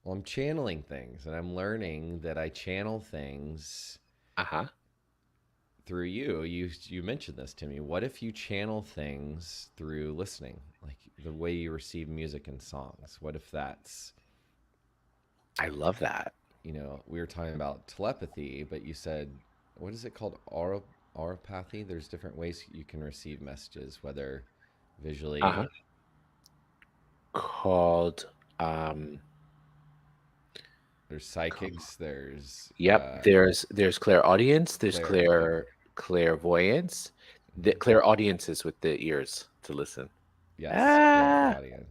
Well, I'm channeling things, and I'm learning that I channel things Uh-huh. through you. You mentioned this to me. What if you channel things through listening, like the way you receive music and songs? What if that's, I love that. we were talking about telepathy, but you said, what is it called? Auropathy. There's different ways you can receive messages, whether visually. Uh-huh. Called um There's ca- psychics. There's Yep, there's clairaudience, there's okay. clairvoyance. The Mhm. clairaudience is with the ears to listen. Yes, Ah, clairaudient.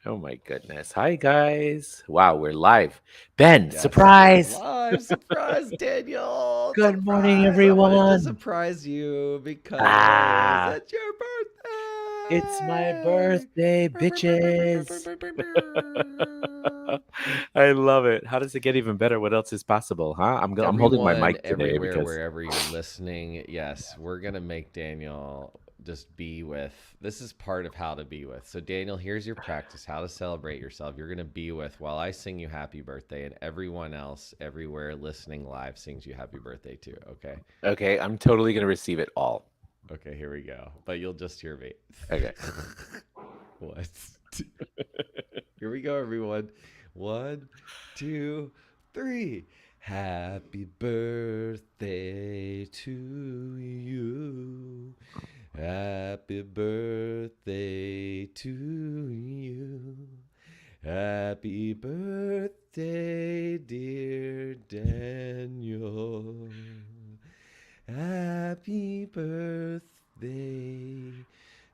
oh my goodness. Hi guys. Wow, we're live. Ben, Yes, we're surprise. live. Surprise, Daniel. Good morning, Surprise. I wanted to everyone. surprise you because Ah, it's your it's my birthday. birthday, bitches. I love it. How does it get even better? What else is possible, huh? I'm holding my Everyone, mic today everywhere, because wherever you're listening, yes, we're going to make Daniel just be with. This is part of how to be with. So, Daniel, here's your practice how to celebrate yourself. You're going to be with while I sing you happy birthday, and everyone else everywhere listening live sings you happy birthday too. Okay. okay, I'm totally gonna receive it all. Okay, here we go. But you'll just hear me. Okay. What? Here we go, everyone. One, two, three. Happy birthday to you. Happy birthday to you. Happy birthday, dear Daniel. Happy birthday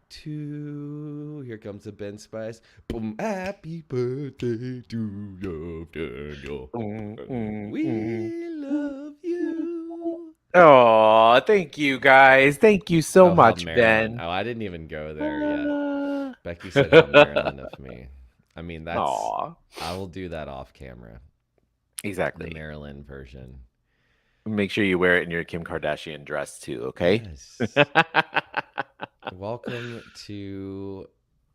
to. Here comes the Ben Spice. Boom! Happy birthday to you, Daniel. Mm, mm, mm. We love you. Oh, thank you guys. Thank you so Oh, how much, Maryland. Ben. Oh, I didn't even go there yet. Ah. Becky said, how Maryland of me. I mean, Aw, I will do that off camera. The exactly. Maryland version. Make sure you wear it in your Kim Kardashian dress too, okay? Yes. Welcome to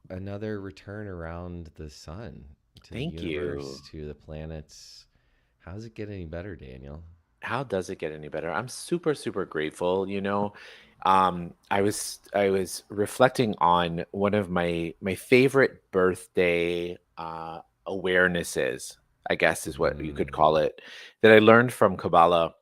another return around the sun, to the Thank you. universe, to the planets. How does it get any better, Daniel? How does it get any better? I'm super, super grateful. I was reflecting on one of my favorite birthday awarenesses, I guess is what you could Mm. call it, that I learned from Kabbalah.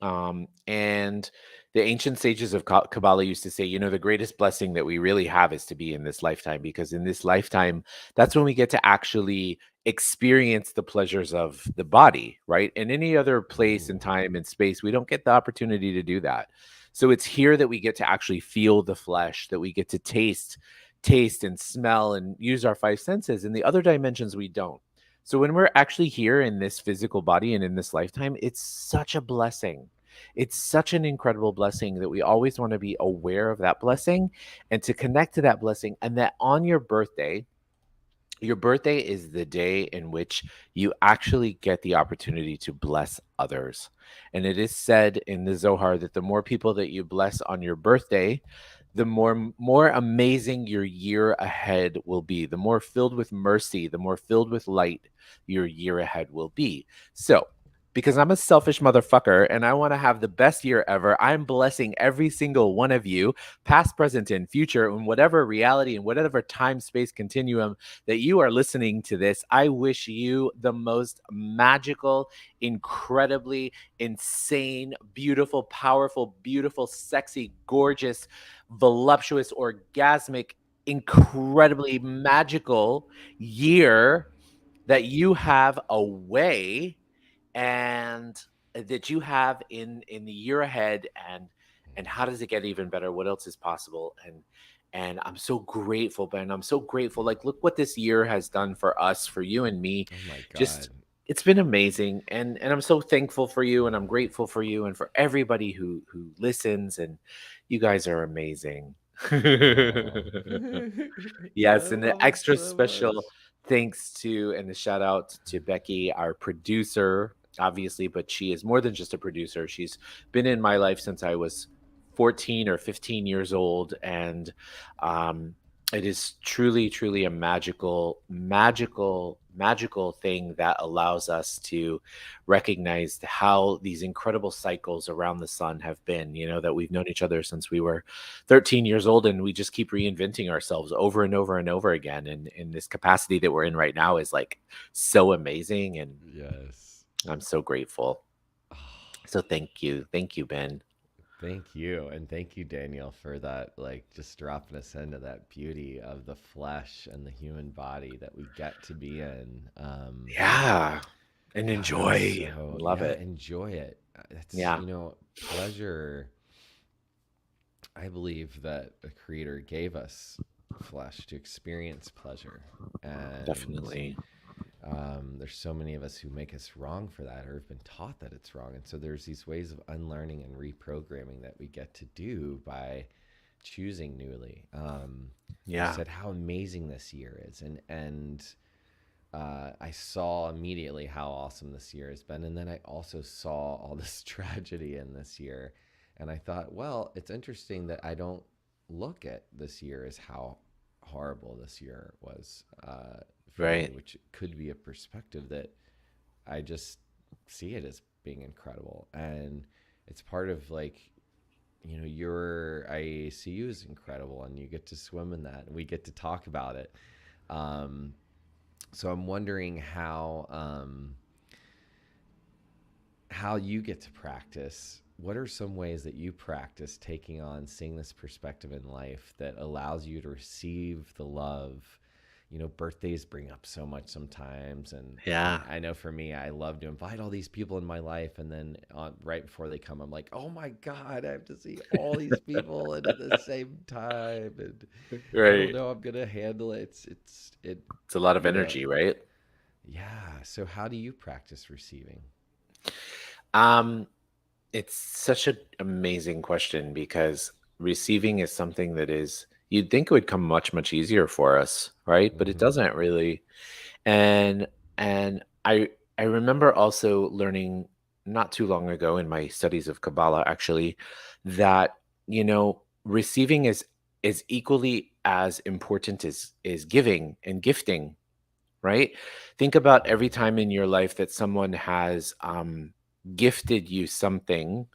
And the ancient sages of Kabbalah used to say, the greatest blessing that we really have is to be in this lifetime, because in this lifetime, that's when we get to actually experience the pleasures of the body, right? In any other place and Ooh. time and space, we don't get the opportunity to do that. So it's here that we get to actually feel the flesh, that we get to taste and smell and use our five senses. In the other dimensions, we don't. So when we're actually here in this physical body and in this lifetime, it's such a blessing. It's such an incredible blessing that we always want to be aware of that blessing and to connect to that blessing. And that on your birthday is the day in which you actually get the opportunity to bless others. And it is said in the Zohar that the more people that you bless on your birthday, the more amazing your year ahead will be. The more filled with mercy, the more filled with light your year ahead will be. So, because I'm a selfish motherfucker and I want to have the best year ever, I'm blessing every single one of you, past, present, and future, in whatever reality and whatever time space continuum that you are listening to this. I wish you the most magical, incredibly insane, beautiful, powerful, beautiful, sexy, gorgeous, voluptuous, orgasmic, incredibly magical year that you have away and that you have in the year ahead. And how does it get even better? What else is possible? And I'm so grateful, Ben. I'm so grateful. Like, look what this year has done for us, for you and me. Oh my Just God. it's been amazing. And I'm so thankful for you, and I'm grateful for you and for everybody who listens. And you guys are amazing. Oh. Yes, I and the love it extra so much. special thanks to and the shout out to Becky, our producer, obviously, but she is more than just a producer. She's been in my life since I was 14 or 15 years old, and um, it is truly, truly a magical, magical magical thing that allows us to recognize how these incredible cycles around the sun have been, that we've known each other since we were 13 years old, and we just keep reinventing ourselves over and over and over again. And in this capacity that we're in right now is like so amazing. And Yes. I'm so grateful. So thank you. Thank you, Ben. Thank you. And thank you, Daniel, for that, like just dropping us into that beauty of the flesh and the human body that we get to be in. Yeah. And God, enjoy. so Love yeah, it. enjoy it. It's, Yeah. pleasure. I believe that the Creator gave us flesh to experience pleasure. And Definitely. there's so many of us who make us wrong for that or have been taught that it's wrong. And so there's these ways of unlearning and reprogramming that we get to do by choosing newly. You Yeah. said how amazing this year is, and I saw immediately how awesome this year has been, and then I also saw all this tragedy in this year, and I thought, well, it's interesting that I don't look at this year as how horrible this year was for me, Right. which could be a perspective that I just see it as being incredible, and it's part of like your IACU is incredible, and you get to swim in that, and we get to talk about it. Um, so I'm wondering how you get to practice. What are some ways that you practice taking on seeing this perspective in life that allows you to receive the love? Birthdays bring up so much sometimes, and Yeah. I know for me, I love to invite all these people in my life, and then right before they come, I'm like, oh my god, I have to see all these people and at the same time, and I don't Right. know I'm gonna handle it. It It's a lot of you know energy, right? yeah. So how do you practice receiving? Um, it's such an amazing question because receiving is something that is you'd think it would come much, much easier for us, right? But it Mm-hmm. doesn't really. And and I remember also learning not too long ago in my studies of Kabbalah actually that receiving is equally as important as giving and gifting, right? Think about every Mm-hmm. time in your life that someone has gifted you something,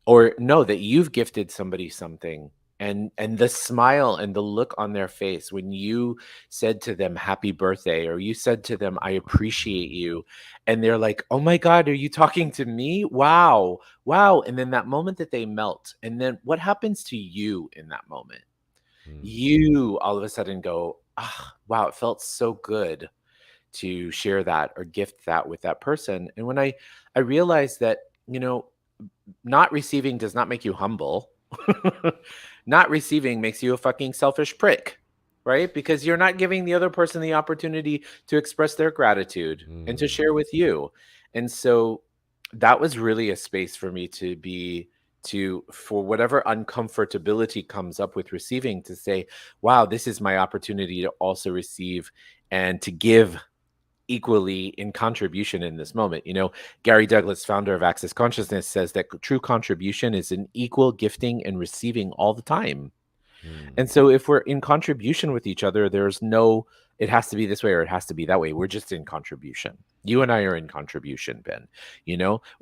or know that you've gifted somebody something, and the smile and the look on their face when you said to them happy birthday, or you said to them I appreciate you, and they're like, oh my god, are you talking to me? Wow. Wow. And then that moment that they melt, and then what happens to you in that moment? Mm-hmm. You all of a sudden go, ah, wow, it felt so good to share that or gift that with that person. And when I realized that, you know, not receiving does not make you humble. Not receiving makes you a fucking selfish prick, right? Because you're not giving the other person the opportunity to express their gratitude and to share with you. And so that was really a space for me to be to for whatever uncomfortability comes up with receiving, to say, wow, this is my opportunity to also receive and to give equally in contribution in this moment. Gary Douglas, founder of Access Consciousness, says that true contribution is an equal gifting and receiving all the time. Mm-hmm. And so if we're in contribution with each other, there's no, it has to be this way or it has to be that way. We're just in contribution. You and I are in contribution, Ben.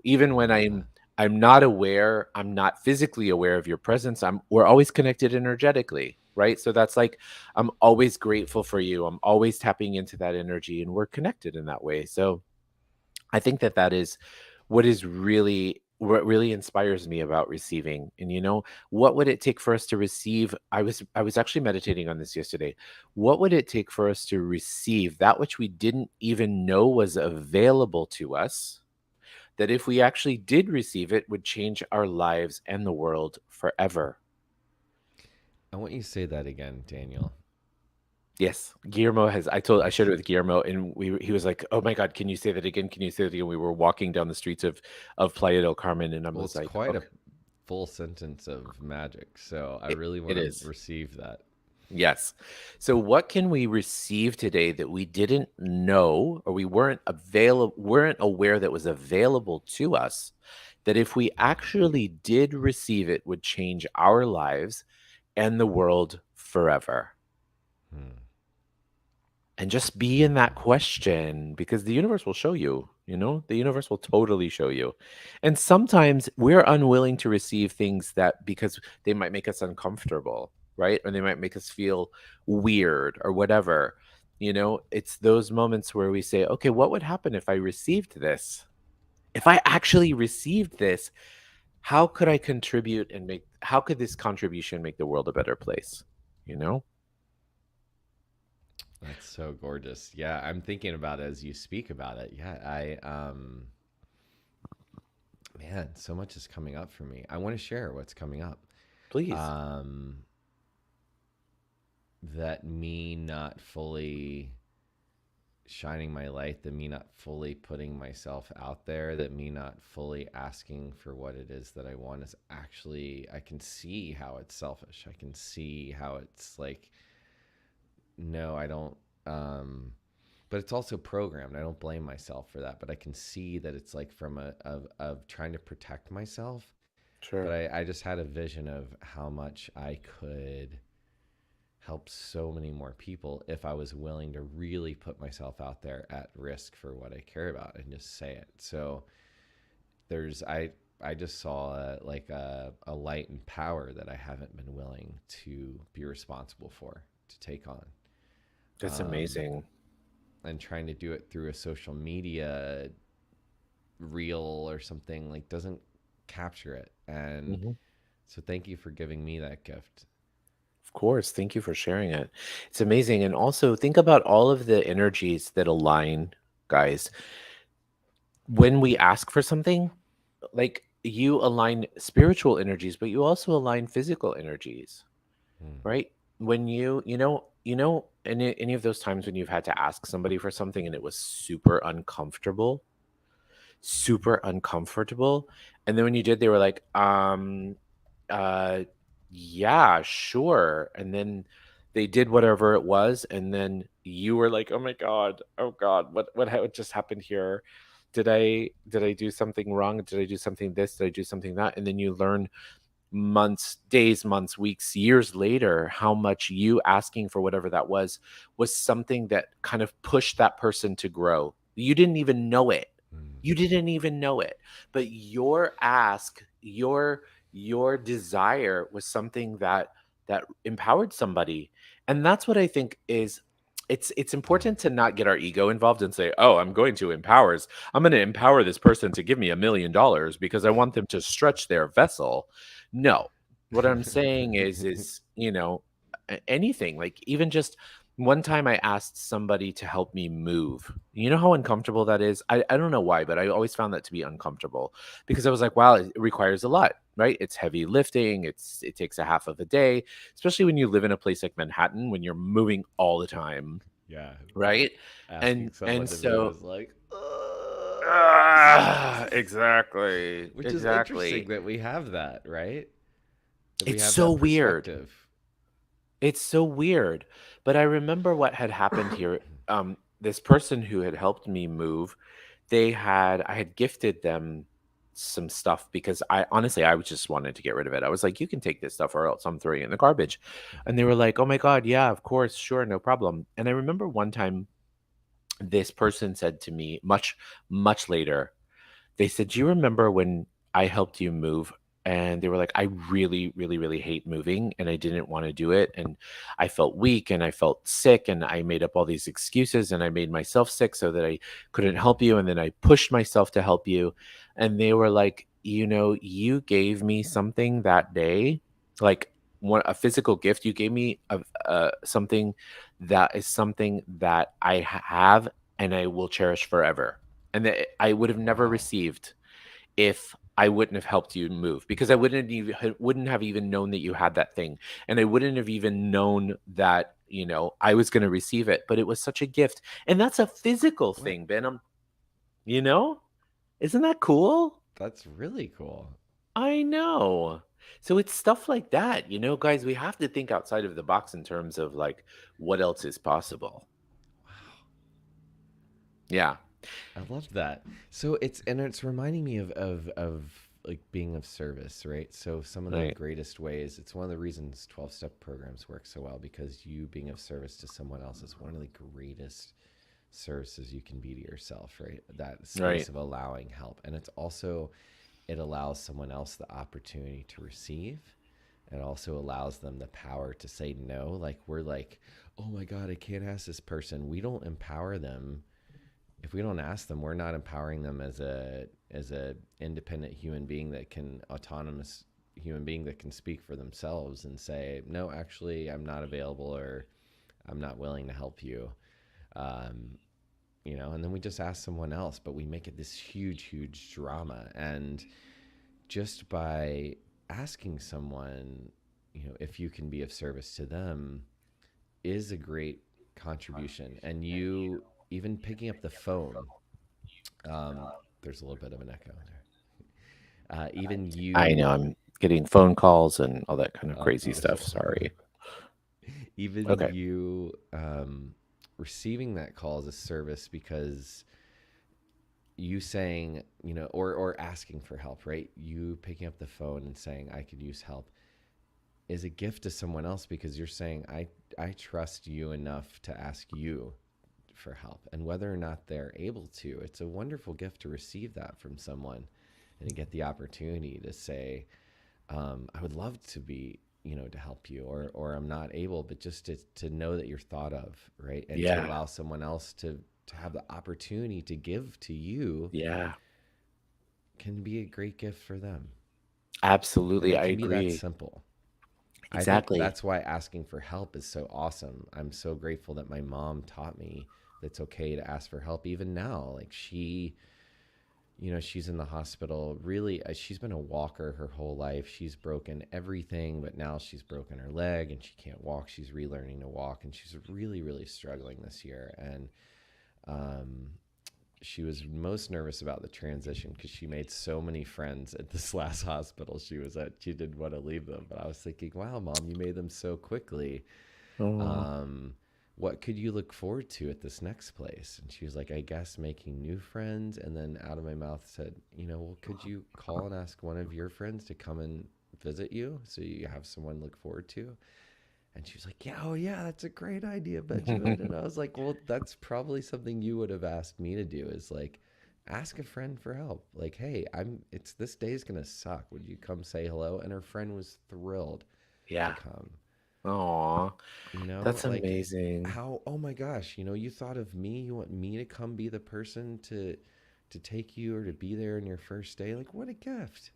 Even when Yeah. I'm not aware, I'm not physically aware of your presence, we're always connected energetically, right? So that's like, I'm always grateful for you. I'm always tapping into that energy, and we're connected in that way. So I think that that is what really inspires me about receiving. And what would it take for us to receive? I was actually meditating on this yesterday. What would it take for us to receive that which we didn't even know was available to us? That if we actually did receive it, would change our lives and the world forever. I want you to say that again, Daniel. Yes, Guillermo has. I shared it with Guillermo, and he was like, "Oh my God, can you say that again? Can you say that again?" We were walking down the streets of Playa del Carmen, and I Well, was it's like, quite a "Okay, full sentence of magic, so I it, really it want to is." receive that. Yes. So, what can we receive today that we didn't know, or we weren't aware that was available to us? That if we actually did receive it, would change our lives and the world forever. Hmm. and just be in that question because the universe will show you, the universe will totally show you. And sometimes we're unwilling to receive things that because they might make us uncomfortable, right? Or they might make us feel weird or whatever. It's those moments where we say, okay, what would happen if I received this? If I actually received this, how could I contribute and how could this contribution make the world a better place? You know? That's so gorgeous. Yeah, I'm thinking about it as you speak about it. Yeah, man, so much is coming up for me. I want to share what's coming up. Please. Um, that me not fully shining my light, that me not fully putting myself out there, that me not fully asking for what it is that I want is actually, I can see how it's selfish. I can see how it's like, no, I don't. But it's also programmed. I don't blame myself for that, but I can see that it's like from of trying to protect myself. But Sure. I just had a vision of how much I could help so many more people if I was willing to really put myself out there at risk for what I care about and just say it. So there's I just saw a light and power that I haven't been willing to be responsible for to take on. That's Um, amazing. and trying to do it through a social media reel or something like doesn't capture it. And Mhm. so thank you for giving me that gift. Of course. Thank you for sharing it. It's amazing. And also think about all of the energies that align, guys. When we ask for something, like you align spiritual energies, but you also align physical energies, Mm, right? When any of those times when you've had to ask somebody for something and it was super uncomfortable. And then when you did, they were like, uh, yeah, sure. And then they did whatever it was. And then you were like, oh God, what just happened here? Did I do something wrong? Did I do something this? Did I do something that? And then you learn months, days, months, weeks, years later, how much you asking for whatever that was something that kind of pushed that person to grow. You didn't even know it. mm, You didn't even know it. But your ask, your desire was something that empowered somebody. And that's what I think is it's mm. important to not get our ego involved and say, "Oh, I'm going to empower this person to give me $1 million because I want them to stretch their vessel." No. What I'm saying is, anything, like even just one time I asked somebody to help me move. You know how uncomfortable that is? I don't know why, but I always found that to be uncomfortable because I was like, wow, it requires a lot, right? It's heavy lifting, it takes a half of a day, especially when you live in a place like Manhattan when you're moving all the time, Yeah, right? asking And someone to move so is like, exactly. which is interesting Exactly. that we have that, right? That we It's have so that weird. perspective. It's so weird. But I remember what had happened here. This person who had helped me move, I had gifted them some stuff because I honestly I was just wanted to get rid of it. I was like, you can take this stuff or else I'm throwing it in the garbage. And they were like, oh my God, yeah, of course, sure, no problem. And I remember one time this person said to me much later, they said, "Do you remember when I helped you move?" And they were like, "I really, really, really hate moving and I didn't want to do it. And I felt weak and I felt sick and I made up all these excuses and I made myself sick so that I couldn't help you. And then I pushed myself to help you." And they were like, you gave me something that day, like a physical gift. You gave me something that is something that I have and I will cherish forever and that I would have never Wow. received if I wouldn't have helped you move because I wouldn't have even known that you had that thing and I wouldn't have even known that I was going to receive it, but it was such a gift. And that's a physical What? thing, Ben. You know? Isn't that cool? That's really cool. I know. So it's stuff like that, guys, we have to think outside of the box in terms of like what else is possible. Wow. Yeah. I love that. So it's and it's reminding me of like being of service, right? So some of the Right. greatest ways, it's one of the reasons 12-step programs work so well, because you being of service to someone else is one of the greatest services you can be to yourself, right? That space Right. of allowing help. And it's also, it allows someone else the opportunity to receive. It also allows them the power to say no. Like we're like, oh my God, I can't ask this person. We don't empower them. If we don't ask them, we're not empowering them as a independent human being that can autonomous human being that can speak for themselves and say, no, actually, I'm not available, or I'm not willing to help you. Um, and then we just ask someone else, but we make it this huge, huge drama. And just by asking someone, if you can be of service to them is a great contribution. And you, even picking up the phone, there's a little bit of an echo there. Even I know you, I'm getting phone calls and all that kind of crazy oh, stuff. Sorry. even Okay. you receiving that call as a service, because you saying, or asking for help, right? You picking up the phone and saying, I could use help, is a gift to someone else, because you're saying, I trust you enough to ask you for help. And whether or not they're able to, it's a wonderful gift to receive that from someone and to get the opportunity to say, I would love to be, to help you, or I'm not able, but just to know that you're thought of, right? And to Yeah. allow someone else to have the opportunity to give to you Yeah. can be a great gift for them. And Absolutely. it I can be that agree. simple. I think Exactly. that's why asking for help is so awesome. I'm so grateful that my mom taught me that it's okay to ask for help even now. Like she's in the hospital. Really, she's been a walker her whole life. She's broken everything, but now she's broken her leg and she can't walk. She's relearning to walk, and she's really, really struggling this year. And um, she was most nervous about the transition because she made so many friends at this last hospital she was at. She didn't want to leave them, but I was thinking, wow, mom, you made them so quickly. Oh, um, what could you look forward to at this next place? And she was like, I guess making new friends. And then out of my mouth said, well, could you call and ask one of your friends to come and visit you so you have someone to look forward to? And she was like, yeah, oh yeah, that's a great idea, Benjamin. And I was like, well, that's probably something you would have asked me to do, is like ask a friend for help. Like, hey, it's this day's gonna suck. Would you come say hello? And her friend was thrilled to yeah. come. Oh, that's Like amazing. how, oh my gosh, you thought of me. You want me to come be the person to take you or to be there in your first day. Like, what a gift,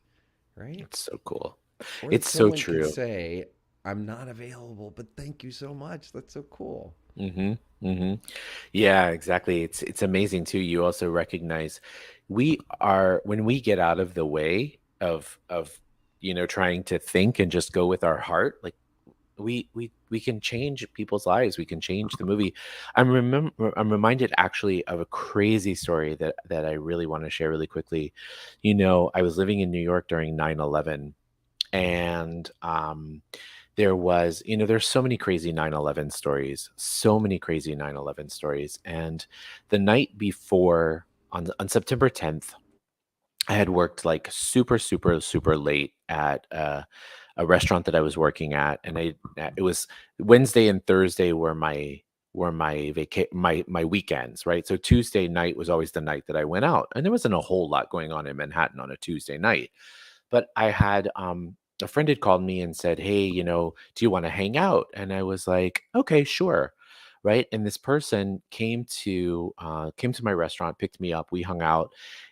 right? It's so cool. Or that It's so someone could true. say, I'm not available, but thank you so much. That's so cool. Mhm. Mhm. Yeah, exactly. It's amazing too. You also recognize we are when we get out of the way of trying to think and just go with our heart, like we can change people's lives. We can change the movie. I'm reminded actually of a crazy story that I really want to share really quickly. I was living in New York during 9/11, and there's so many crazy 9/11 stories, so many crazy 9/11 stories. And the night before, on September 10th, I had worked like super, super, super late at a restaurant that I was working at, and it was Wednesday and Thursday were my weekends, right? So Tuesday night was always the night that I went out, and there wasn't a whole lot going on in Manhattan on a Tuesday night. But I had a friend had called me and said, "Hey, do you want to hang out?" And I was like, "Okay, sure." Right. And this person came to my restaurant, picked me up, we hung out,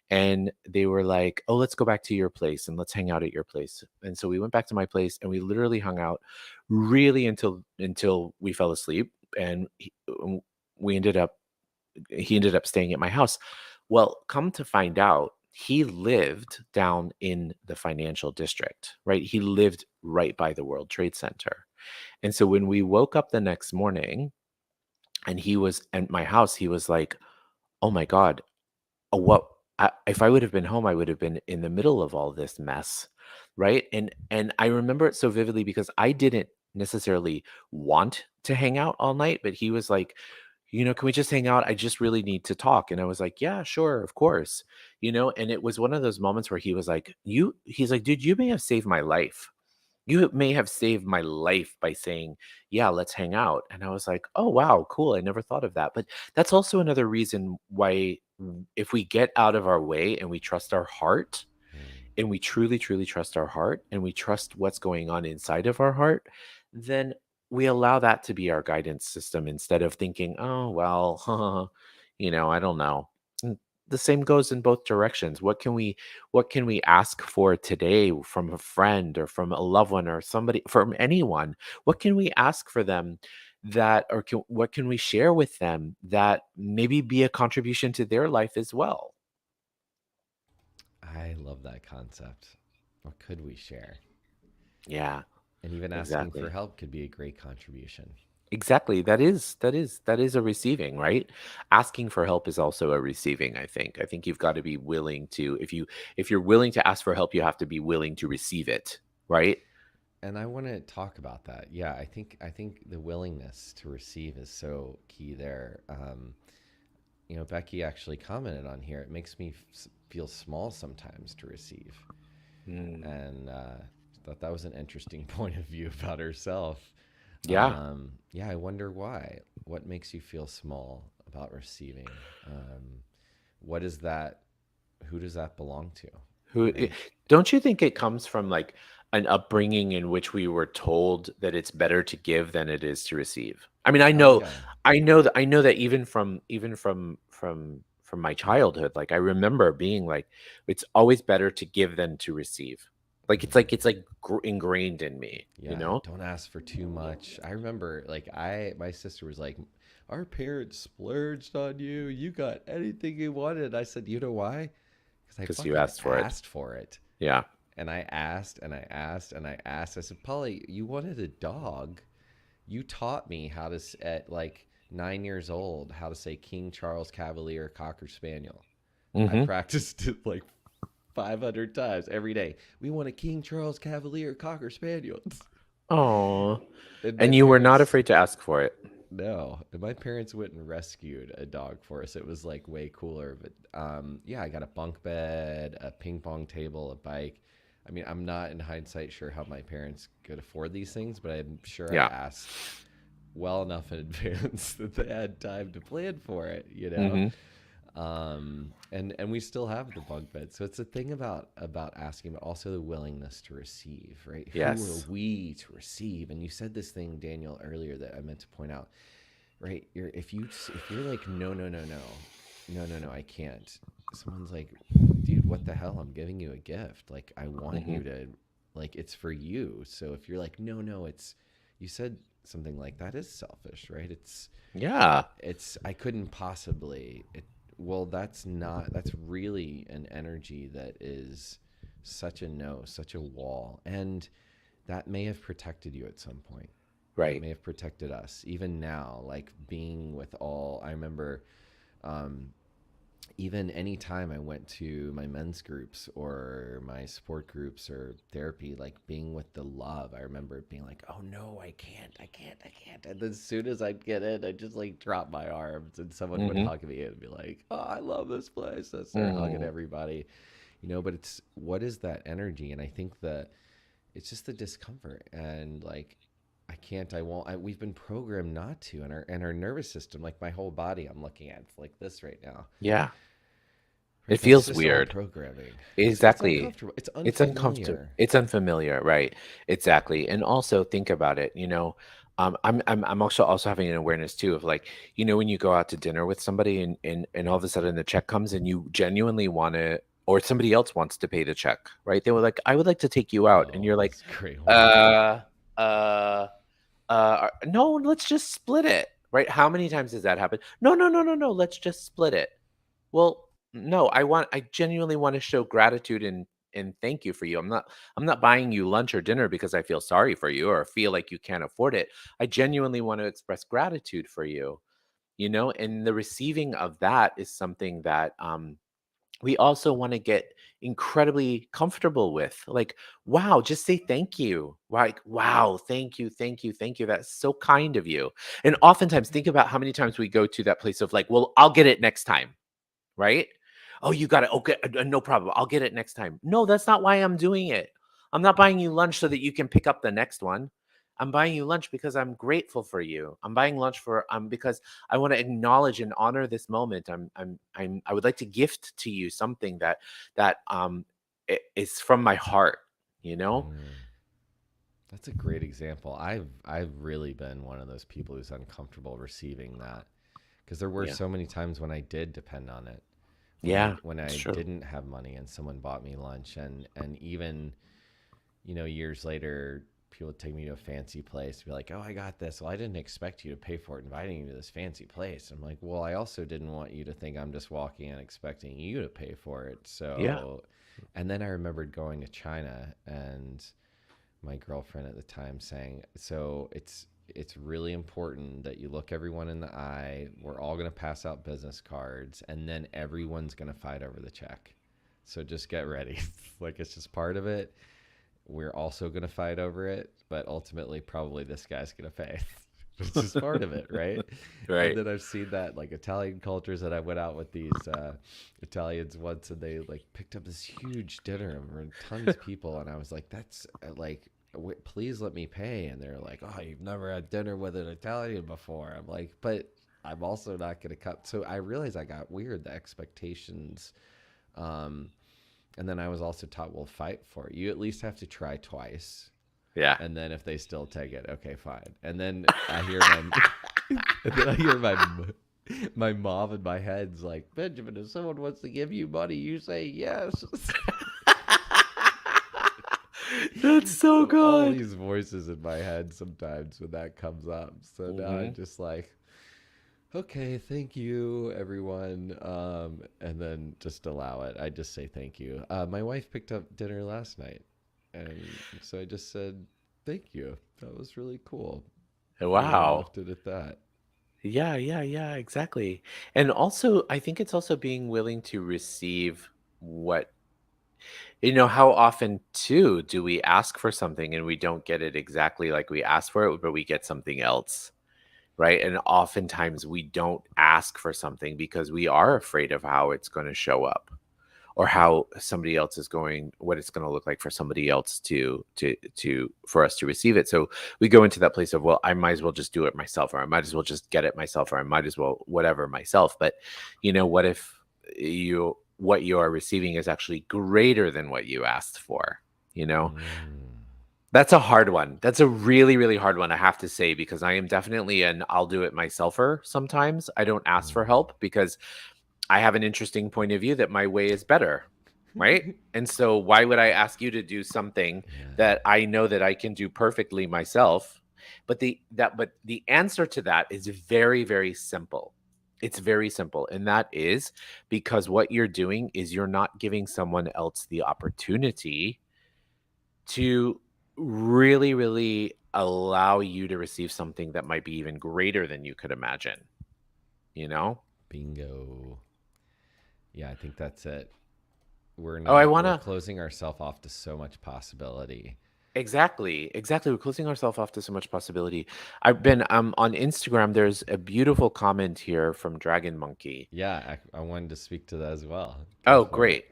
and they were like, "Oh, let's go back to your place and let's hang out at your place." And so we went back to my place and we literally hung out really until we fell asleep. And we ended up he ended up staying at my house. Well, come to find out, he lived down in the financial district, right? He lived right by the World Trade Center. And so when we woke up the next morning and he was at my house, he was like, "Oh my God, what if I would have been home, I would have been in the middle of all this mess." Right. And I remember it so vividly because I didn't necessarily want to hang out all night, but he was like, can we just hang out? I just really need to talk. And I was like, yeah, sure, of course. And it was one of those moments where he was like, he's like, dude, you may have saved my life. You may have saved my life by saying, yeah, let's hang out. And I was like, oh, wow, cool. I never thought of that. But that's also another reason why, if we get out of our way and we trust our heart, Mm. and we truly, truly trust our heart, and we trust what's going on inside of our heart, then we allow that to be our guidance system instead of thinking, oh, well, I don't know. And the same goes in both directions. What can we ask for today from a friend or from a loved one or somebody, from anyone? What can we ask for them what can we share with them that maybe be a contribution to their life as well? I love that concept. What could we share? Yeah, And even asking for exactly. help could be a great contribution. Exactly. That is a receiving, right? Asking for help is also a receiving, I think. I think you've got to be willing to, if you're willing to ask for help, you have to be willing to receive it, right? And I want to talk about that. Yeah, I think the willingness to receive is so key there. Becky actually commented on here. It makes me feel small sometimes to receive, Mm, and thought that was an interesting point of view about herself. yeah. Yeah, I wonder why. What makes you feel small about receiving? What is that? Who does that belong to? Who Right? don't you think it comes from like an upbringing in which we were told that it's better to give than it is to receive? I mean, I Oh know yeah. I know that even from my childhood, like I remember being like, it's always better to give than to receive. Like it's Mm. like it's like ingrained in me, you Yeah, know? don't ask for too much. I remember like my sister was like, "Our parents splurged on you. You got anything you wanted." I said, "You know why? Cuz I Because you fucking asked for it. asked for it." Yeah. And I asked and I asked and I asked. I said, "Polly, you wanted a dog. You taught me how to at like 9 years old how to say King Charles Cavalier Cocker Spaniel. I Mm-hmm. practiced it like 500 times every day. We want a King Charles Cavalier Cocker Spaniel." Oh. And my And you were not parents, afraid to ask for it. no, and my parents went and rescued a dog for us. It was like way cooler. But yeah, I got a bunk bed, a ping pong table, a bike. I mean, I'm not in hindsight sure how my parents could afford these things, but I'm sure I Yeah. asked well enough in advance that they had time to plan for it, Mm-hmm. and we still have the bunk bed. So it's a thing about asking, but also the willingness to receive, right? Who are Yes. we to receive? And you said this thing, Daniel, earlier that I meant to point out, right? If you're like, no, no, no, no, no, no, no, I can't. Someone's like, dude, what the hell? I'm giving you a gift. Like, I want Mm-hmm. you to, like, it's for you. So if you're like, no, no, you said something like that is selfish, right? Yeah. I couldn't possibly well, that's really an energy that is such a no, such a wall, and that may have protected you at some point. That Right. may have protected us even now, like being with all. I remember um, even anytime I went to my men's groups or my support groups or therapy, like being with the love, I remember being like, oh no, I can't, I can't, I can't. And as soon as I'd get in, I'd just like drop my arms and someone would Mm-hmm. hug me and be like, oh, I love this place. I start hugging Mm. everybody, but it's what is that energy? And I think that it's just the discomfort and like, I can't, I won't. We've been programmed not to, and our nervous system, like my whole body, I'm looking at it's like this right now, Yeah. It right? That's feels just our weird. programming. It's Exactly. uncomfortable. It's It's uncomfortable. unfamiliar. It's unfamiliar, right? Exactly. And also think about it, I'm also having an awareness too of like, when you go out to dinner with somebody and all of a sudden the check comes and you genuinely want to, or somebody else wants to pay the check, right? They were like, I would like to take you out. And Oh, you're like, that's a great one. uh, uh, no, let's just split it, right? How many times has that happened? No, no, no, no, no. Let's just split it. Well, no, I genuinely want to show gratitude and thank you for you. I'm not buying you lunch or dinner because I feel sorry for you or feel like you can't afford it. I genuinely want to express gratitude for you, and the receiving of that is something that we also want to get incredibly comfortable with. Like, wow, just say thank you. Like, wow, thank you, thank you, thank you. That's so kind of you. And oftentimes, think about how many times we go to that place of like, well, I'll get it next time, right? Oh, you got it. Okay, no problem. I'll get it next time. No, that's not why I'm doing it. I'm not buying you lunch so that you can pick up the next one. I'm buying you lunch because I'm grateful for you. I'm buying lunch for because I want to acknowledge and honor this moment. I would like to gift to you something that is from my heart, you know? Mm. That's a great example. I've really been one of those people who's uncomfortable receiving that, because there were Yeah. so many times when I did depend on it, Yeah, when it's I true. didn't have money and someone bought me lunch, and even, years later, people would take me to a fancy place, be like, "Oh, I got this." Well, I didn't expect you to pay for it, inviting you to this fancy place. I'm like, "Well, I also didn't want you to think I'm just walking in expecting you to pay for it." Yeah. So, and then I remembered going to China, and my girlfriend at the time saying, "So it's really important that you look everyone in the eye. We're all going to pass out business cards, and then everyone's going to fight over the check. So just get ready. Like, it's just part of it. We're also going to fight over it, but ultimately probably this guy's going to pay." It's just part of it, right? And Right. then I've seen that, like, Italian cultures, that I went out with these Italians once, and they like picked up this huge dinner and tons of people, and I was like, "That's like, please let me pay." And they're like, "Oh, you've never had dinner with an Italian before." I'm like, "But I'm also not going to cut." So I realized I got weird, the expectations. Um, and then I was also taught, well, fight for it. You at least have to try twice. Yeah. And then if they still take it, okay, fine. And then I hear my, and then I hear my mom in my head's like, "Benjamin, if someone wants to give you money, you say yes." That's so So all good. these voices in my head sometimes when that comes up. So now I'm Mhm. just like, "Okay, thank you, everyone," and then just allow it. I just say thank you. My wife picked up dinner last night, and so I just said thank you. That was really cool, and Wow. left it at that. Yeah, yeah, yeah, exactly. And also, I think it's also being willing to receive what, how often too do we ask for something and we don't get it exactly like we asked for it, but we get something else, right? And oftentimes we don't ask for something because we are afraid of how it's going to show up, or how somebody else is going, what it's going to look like for somebody else to for us to receive it. So we go into that place of, well, I might as well just do it myself, or I might as well just get it myself, or I might as well whatever myself. But what if what you are receiving is actually greater than what you asked for? you know Mm, that's a hard one. That's a really, really hard one, I have to say, because I am definitely an I'll do it myselfer sometimes. I don't ask for mm. help because I have an interesting point of view that my way is better, right? And so why would I ask you to do something Yeah. that I know that I can do perfectly myself? But the answer to that is very, very simple. It's very simple, and that is because what you're doing is you're not giving someone else the opportunity to really, really allow you to receive something that might be even greater than you could imagine, you know? Bingo. Yeah, I think that's it. Oh, I We're wanna closing ourselves off to so much possibility. Exactly, exactly. We're closing ourselves off to so much possibility. I've been on Instagram. There's a beautiful comment here from Dragon Monkey. Yeah, I wanted to speak to that as well. Go Oh, for it. great.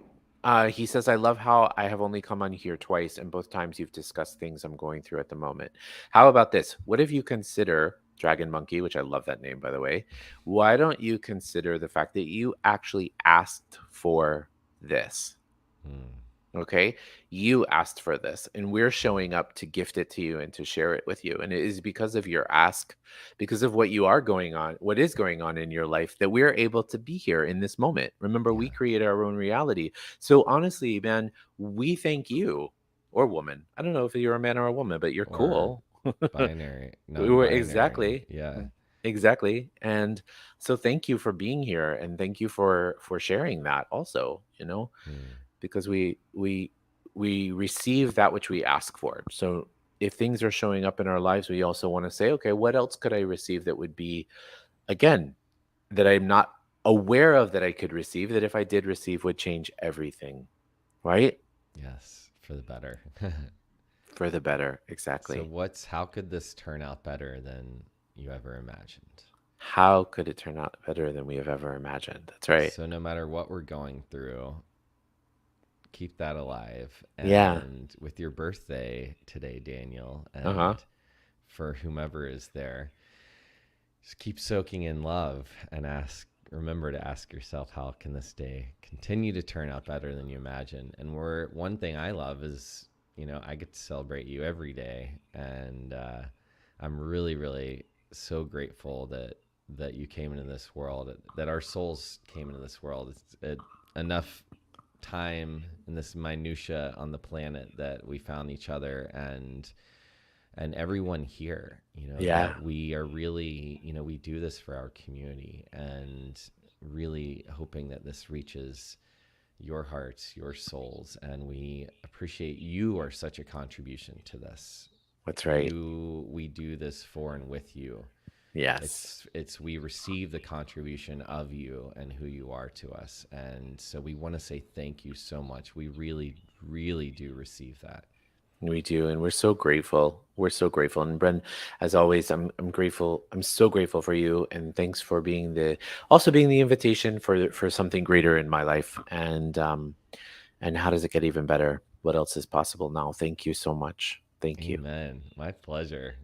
He says, I love how I have only come on here twice, and both times you've discussed things I'm going through at the moment. How about this? What if you consider Dragon Monkey, which I love that name, by the way? Why don't you consider the fact that you actually asked for this? Mm, Okay. You asked for this, and we're showing up to gift it to you and to share it with you. And it is because of your ask, because of what is going on in your life, that we're able to be here in this moment. Remember, we yeah. create our own reality. So honestly, man, we thank you, or woman. I don't know if you're a man or a woman, but you're Or cool. binary, We were non-binary. exactly. Yeah. Exactly. And so thank you for being here, and thank you for sharing that also, Mm, because we receive that which we ask for. So if things are showing up in our lives, we also want to say, okay, what else could I receive that would be, again, that I'm not aware of that I could receive, that if I did receive would change everything, right? Yes, for the better. For the better. So Exactly. how could this turn out better than you ever imagined? How could it turn out better than we have ever imagined? That's right. So no matter what we're going through, keep that alive. Yeah. And with your birthday today, Daniel, Uh-huh. and for whomever is there, just keep soaking in love and remember to ask yourself, how can this day continue to turn out better than you imagine? And one thing I love is, I get to celebrate you every day. And I'm really, really so grateful that you came into this world, that our souls came into this world. Enough time in this minutia on the planet that we found each other, and everyone here, Yeah. that we are really, we do this for our community, and really hoping that this reaches your hearts, your souls, and we appreciate you are such a contribution to this. That's right. We do this for and with you. Yes. It's we receive the contribution of you and who you are to us, and so we want to say thank you so much. We really, really do receive that. We do, and we're so grateful. We're so grateful. And Bren, as always, I'm grateful. I'm so grateful for you, and thanks for being the invitation for something greater in my life. And how does it get even better? What else is possible now? Thank you so much. Thank you. Amen. My pleasure.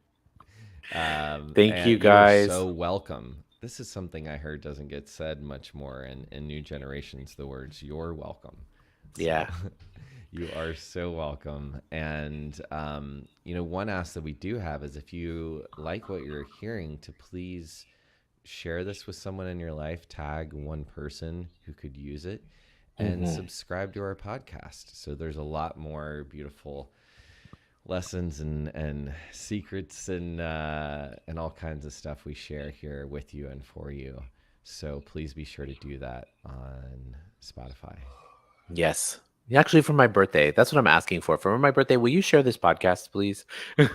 Thank you, And you are guys. so welcome. This is something I heard doesn't get said much more in new generations, the words "you're welcome." So Yeah. you are so welcome. And, one ask that we do have is, if you like what you're hearing, to please share this with someone in your life, tag one person who could use it, and Hmm. subscribe to our podcast. So there's a lot more beautiful lessons and secrets and all kinds of stuff we share here with you and for you. So please be sure to do that on Spotify. Yes. Actually, for my birthday, that's what I'm asking for. For my birthday, will you share this podcast, please? Yes,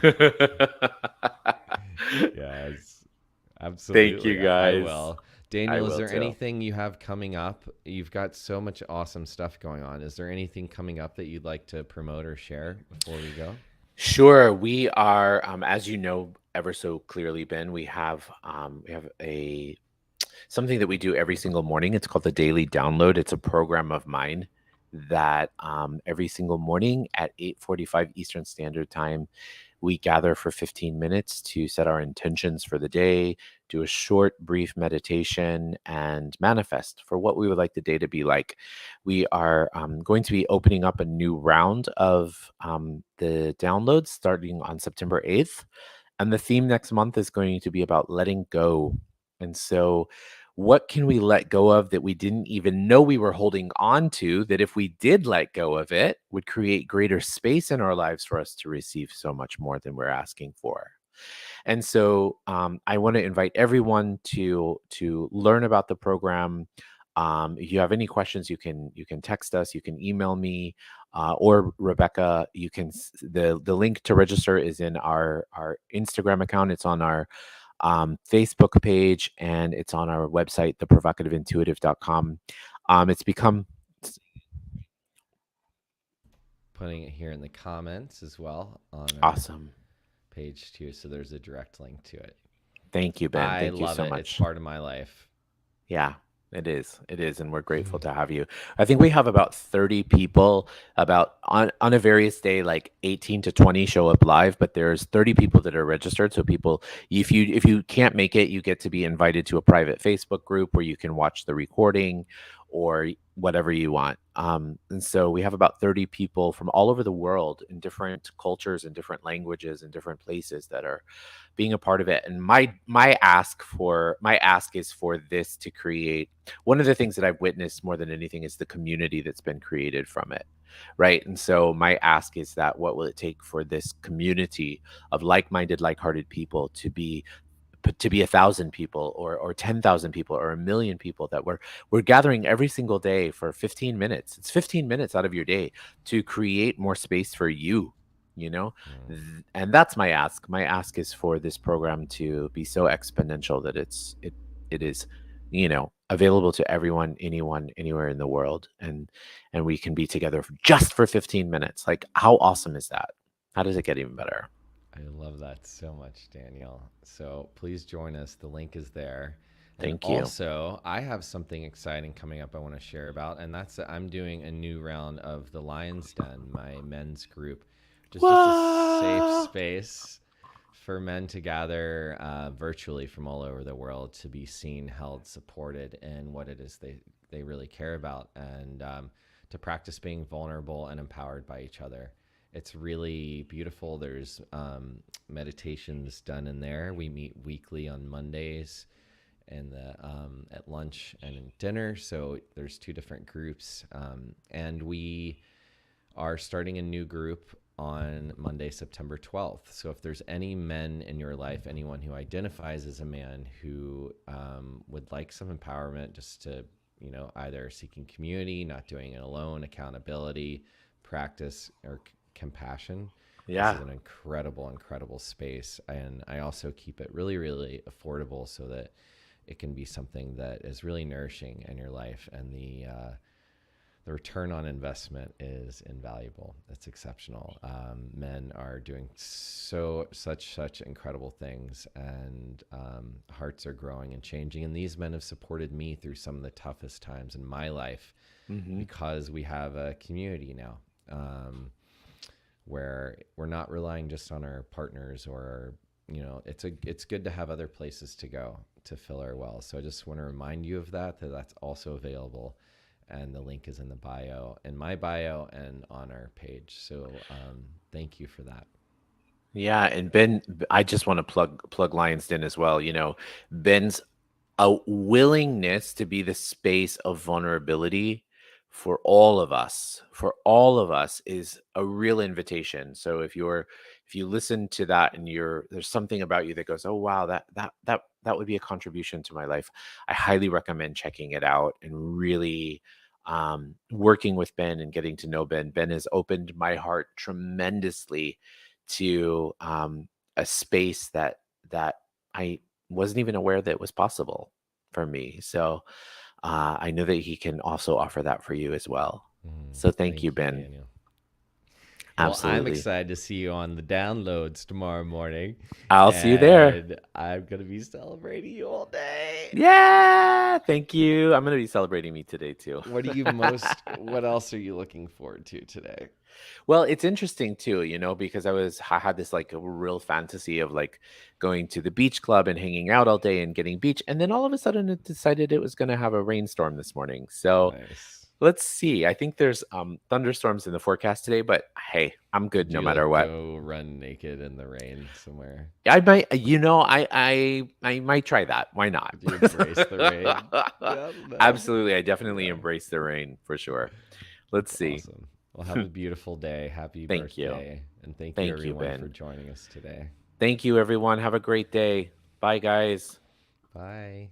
Thank you, absolutely. I guys. will. I Daniel, is will there too. anything you have coming up? You've got so much awesome stuff going on. Is there anything coming up that you'd like to promote or share before we go? Sure, we are, as you know, ever so clearly, Ben. We have a something that we do every single morning. It's called the Daily Download. It's a program of mine that every single morning at 8:45 Eastern Standard Time, we gather for 15 minutes to set our intentions for the day, do a short, brief meditation, and manifest for what we would like the day to be like. We are going to be opening up a new round of the downloads starting on September 8th. And the theme next month is going to be about letting go. And so, what can we let go of that we didn't even know we were holding on to, that if we did let go of it, would create greater space in our lives for us to receive so much more than we're asking for? And so I want to invite everyone to learn about the program. If you have any questions, you can text us, you can email me, or Rebecca. The link to register is in our Instagram account. It's on our Facebook page, and it's on our website, theprovocativeintuitive.com. It's become Putting it here in the comments as well on our awesome. page too. So there's a direct link to it. Thank you, Ben. I Thank you love so it. It's much. part of my life. Yeah, it is. It is. And we're grateful to have you. I think we have about 30 people, about on a various day, like 18 to 20 show up live, but there's 30 people that are registered. So people, if you can't make it, you get to be invited to a private Facebook group where you can watch the recording or whatever you want. And so we have about 30 people from all over the world in different cultures and different languages and different places that are being a part of it. And my ask is for this to create, one of the things that I've witnessed more than anything is the community that's been created from it, right? And so my ask is that, what will it take for this community of like-minded, like-hearted people to be 1,000 people, or 10,000 people, or 1,000,000 people, that we're gathering every single day for 15 minutes. It's 15 minutes out of your day to create more space for you, you know. Mm. And that's my ask. My ask is for this program to be so exponential that it is, available to everyone, anyone, anywhere in the world, and we can be together just for 15 minutes. Like, how awesome is that? How does it get even better? I love that so much, Daniel. So please join us. The link is there. And Thank you. also, I have something exciting coming up I want to share about, and that's that I'm doing a new round of the Lion's Den, my men's group, which is just a safe Whoa. space for men to gather virtually from all over the world to be seen, held, supported in what it is they really care about, and to practice being vulnerable and empowered by each other. It's really beautiful. There's meditations done in there. We meet weekly on Mondays and at lunch and in dinner. So there's two different groups, and we are starting a new group on Monday, September 12th. So if there's any men in your life, anyone who identifies as a man who would like some empowerment, just to, either seeking community, not doing it alone, accountability, practice, or compassion, this Yeah. is an incredible, incredible space. And I also keep it really, really affordable so that it can be something that is really nourishing in your life, and the return on investment is invaluable. It's exceptional. Men are doing such incredible things, and hearts are growing and changing. And these men have supported me through some of the toughest times in my life Hmm. because we have a community now, where we're not relying just on our partners or it's good to have other places to go to fill our wells. So I just want to remind you of that that's also available, and the link is in the bio, in my bio, and on our page. So thank you for that. Yeah, and Ben, I just want to plug Lions Den as well. Ben's a willingness to be the space of vulnerability for all of us is a real invitation. So if you listen to that and there's something about you that goes, oh wow, that would be a contribution to my life, I highly recommend checking it out and really working with Ben and getting to know Ben. Ben has opened my heart tremendously to a space that I wasn't even aware that was possible for me. So I know that he can also offer that for you as well. So thank you, Thank you, Ben. Daniel. Well, I'm Absolutely. excited to see you on the downloads tomorrow morning, I'll see you there. and I'm going to be celebrating you all day. Yeah. Thank you. I'm going to be celebrating me today too. What else are you looking forward to today? Well, it's interesting too, because I had this like a real fantasy of like going to the beach club and hanging out all day and getting beach. And then all of a sudden it decided it was going to have a rainstorm this morning. So Nice. let's see. I think there's thunderstorms in the forecast today, but hey, I'm good Would no you matter like what. go run naked in the rain somewhere? I might, I might try that. Why not? Would you embrace the rain? I don't know. Absolutely. I definitely Yeah. embrace the rain for sure. Let's That's see. awesome. Well, have a beautiful day. Happy Thank you. birthday. And thank you, Thank you, everyone, for Ben. joining us today. Thank you, everyone. Have a great day. Bye, guys. Bye.